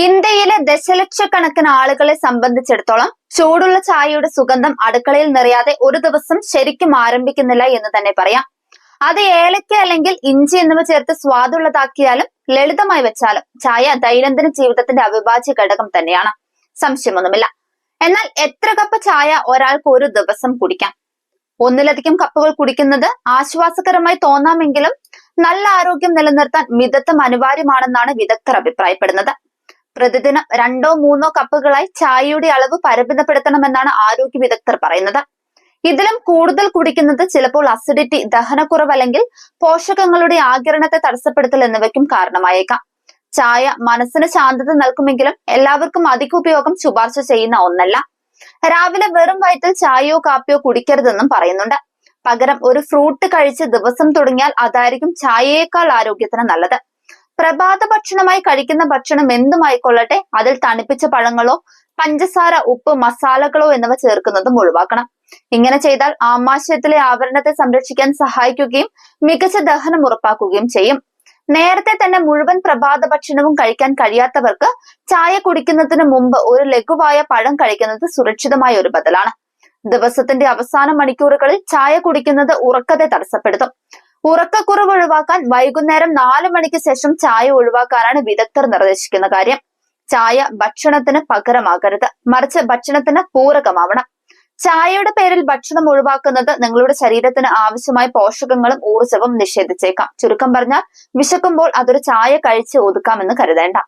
ഇന്ത്യയിലെ ദശലക്ഷക്കണക്കിന് ആളുകളെ സംബന്ധിച്ചിടത്തോളം ചൂടുള്ള ചായയുടെ സുഗന്ധം അടുക്കളയിൽ നിറയാതെ ഒരു ദിവസം ശരിക്കും ആരംഭിക്കുന്നില്ല എന്ന് തന്നെ പറയാം. അത് ഏലക്ക അല്ലെങ്കിൽ ഇഞ്ചി എന്നിവ ചേർത്ത് സ്വാദുള്ളതാക്കിയാലും ലളിതമായി വെച്ചാലും ചായ ദൈനംദിന ജീവിതത്തിന്റെ അവിഭാജ്യ ഘടകം തന്നെയാണ്, സംശയമൊന്നുമില്ല. എന്നാൽ എത്ര കപ്പ് ചായ ഒരാൾക്ക് ഒരു ദിവസം കുടിക്കാം? ഒന്നിലധികം കപ്പുകൾ കുടിക്കുന്നത് ആശ്വാസകരമായി തോന്നാമെങ്കിലും നല്ല ആരോഗ്യം നിലനിർത്താൻ മിതത്വം അനിവാര്യമാണെന്നാണ് വിദഗ്ധർ അഭിപ്രായപ്പെടുന്നത്. പ്രതിദിനം 2-3 കപ്പുകളായി ചായയുടെ അളവ് പരിമിതപ്പെടുത്തണമെന്നാണ് ആരോഗ്യ വിദഗ്ധർ പറയുന്നത്. ഇതിലും കൂടുതൽ കുടിക്കുന്നത് ചിലപ്പോൾ അസിഡിറ്റി, ദഹനക്കുറവ് അല്ലെങ്കിൽ പോഷകങ്ങളുടെ ആഗിരണത്തെ തടസ്സപ്പെടുത്തൽ എന്നിവയ്ക്കും കാരണമായേക്കാം. ചായ മനസ്സിന് ശാന്തത നൽകുമെങ്കിലും എല്ലാവർക്കും അധിക ഉപയോഗം ശുപാർശ ചെയ്യുന്ന ഒന്നല്ല. രാവിലെ വെറും വയറ്റിൽ ചായയോ കാപ്പിയോ കുടിക്കരുതെന്നും പറയുന്നുണ്ട്. പകരം ഒരു ഫ്രൂട്ട് കഴിച്ച് ദിവസം തുടങ്ങിയാൽ അതായിരിക്കും ചായയേക്കാൾ ആരോഗ്യത്തിന് നല്ലത്. പ്രഭാത ഭക്ഷണമായി കഴിക്കുന്ന ഭക്ഷണം എന്തുമായിക്കൊള്ളട്ടെ, അതിൽ തണുപ്പിച്ച പഴങ്ങളോ പഞ്ചസാര, ഉപ്പ്, മസാലകളോ എന്നിവ ചേർക്കുന്നതും ഒഴിവാക്കണം. ഇങ്ങനെ ചെയ്താൽ ആമാശയത്തിലെ ആവരണത്തെ സംരക്ഷിക്കാൻ സഹായിക്കുകയും മികച്ച ദഹനം ഉറപ്പാക്കുകയും ചെയ്യും. നേരത്തെ തന്നെ മുഴുവൻ പ്രഭാത ഭക്ഷണവും കഴിക്കാൻ കഴിയാത്തവർക്ക് ചായ കുടിക്കുന്നതിന് മുമ്പ് ഒരു ലഘുവായ പഴം കഴിക്കുന്നത് സുരക്ഷിതമായ ഒരു ബദലാണ്. ദിവസത്തിന്റെ അവസാന മണിക്കൂറുകളിൽ ചായ കുടിക്കുന്നത് ഉറക്കത്തെ തടസ്സപ്പെടുത്തും. ഉറക്കക്കുറവ് ഒഴിവാക്കാൻ വൈകുന്നേരം 4 മണിക്ക് ശേഷം ചായ ഒഴിവാക്കാനാണ് വിദഗ്ധർ നിർദ്ദേശിക്കുന്ന കാര്യം. ചായ ഭക്ഷണത്തിന് പകരമാകരുത്, മറിച്ച് ഭക്ഷണത്തിന് പൂരകമാവണം. ചായയുടെ പേരിൽ ഭക്ഷണം ഒഴിവാക്കുന്നത് നിങ്ങളുടെ ശരീരത്തിന് ആവശ്യമായ പോഷകങ്ങളും ഊർജവും നിഷേധിച്ചേക്കാം. ചുരുക്കം പറഞ്ഞാൽ, വിശക്കുമ്പോൾ അതൊരു ചായ കഴിച്ച് ഒതുക്കാമെന്ന് കരുതേണ്ട.